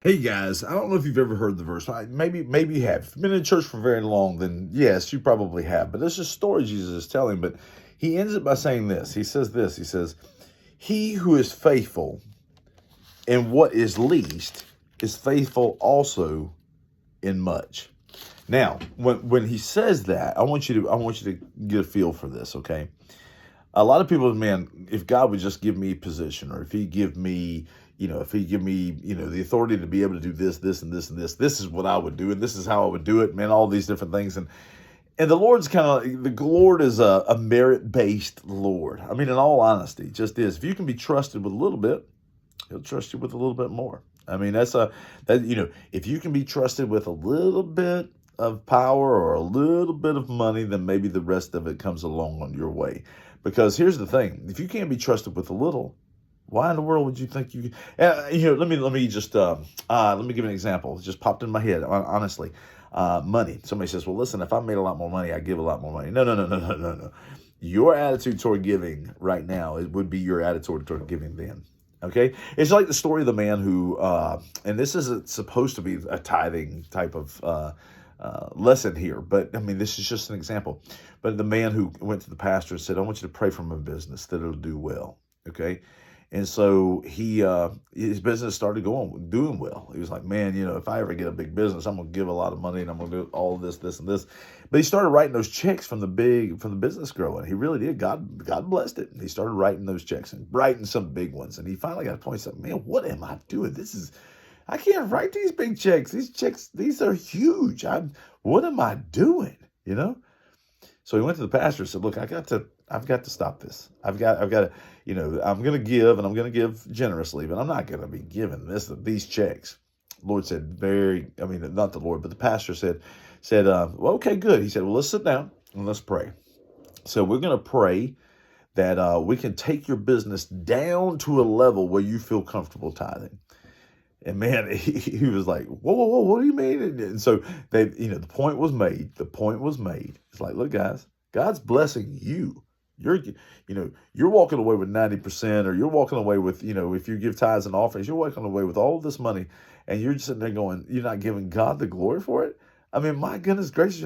Hey guys, I don't know if you've ever heard the verse. Maybe you have. If you've been in church for very long, then yes, you probably have. But there's a story Jesus is telling. But he ends it by saying this. He says this. He says, "He who is faithful in what is least is faithful also in much." Now, when he says that, I want you to get a feel for this. Okay, a lot of people, man, if God would just give me position, or if He give me, if He give me, the authority to be able to do this, this, and this, and this is what I would do, and this is how I would do it, man. All these different things, and the Lord is a merit based Lord. I mean, in all honesty, it just is. If you can be trusted with a little bit, He'll trust you with a little bit more. I mean, if you can be trusted with a little bit of power or a little bit of money, then maybe the rest of it comes along on your way. Because here's the thing: if you can't be trusted with a little, why in the world would you think you? Let me give an example. It just popped in my head. Honestly, money. Somebody says, "Well, listen, if I made a lot more money, I give a lot more money." No, no, no, no, no, no, no. Your attitude toward giving right now, it would be your attitude toward giving then. Okay, it's like the story of the man who, and this isn't supposed to be a tithing type of lesson here, but I mean, this is just an example. But the man who went to the pastor and said, "I want you to pray for my business that it'll do well." Okay, and so his business started doing well. He was like, "Man, if I ever get a big business, I'm gonna give a lot of money and I'm gonna do all this, this, and this." But he started writing those checks from the business growing. He really did. God blessed it. He started writing those checks and writing some big ones. And he finally got a point. He said, "Man, what am I doing? I can't write these big checks. These are huge. What am I doing? You know?" So he went to the pastor and said, "Look, I've got to stop this. I've got to, I'm going to give, and I'm going to give generously, but I'm not going to be giving these checks." The Lord said, not the Lord, but the pastor said, "Well, okay, good." He said, "Well, let's sit down and let's pray." So we're going to pray that we can take your business down to a level where you feel comfortable tithing. And man, he was like, "Whoa, whoa, whoa, what do you mean?" And so the point was made. The point was made. It's like, look, guys, God's blessing you. You're walking away with 90%, or you're walking away with, if you give tithes and offerings, you're walking away with all of this money, and you're just sitting there going, you're not giving God the glory for it. I mean, my goodness gracious,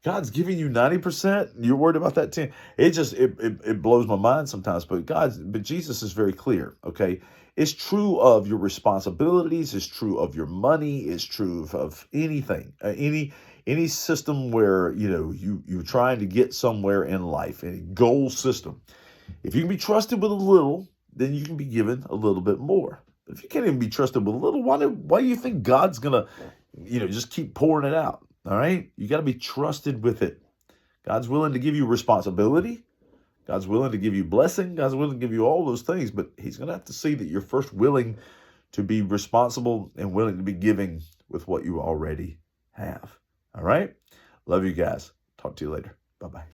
God's giving you 90%. You're worried about that 10. It blows my mind sometimes. But Jesus is very clear. Okay, it's true of your responsibilities. It's true of your money. It's true of anything, any system where you're trying to get somewhere in life, any goal system. If you can be trusted with a little, then you can be given a little bit more. But if you can't even be trusted with a little, why do you think God's gonna just keep pouring it out? All right, you got to be trusted with it. God's willing to give you responsibility. God's willing to give you blessing. God's willing to give you all those things, but He's going to have to see that you're first willing to be responsible and willing to be giving with what you already have. All right? Love you guys. Talk to you later. Bye-bye.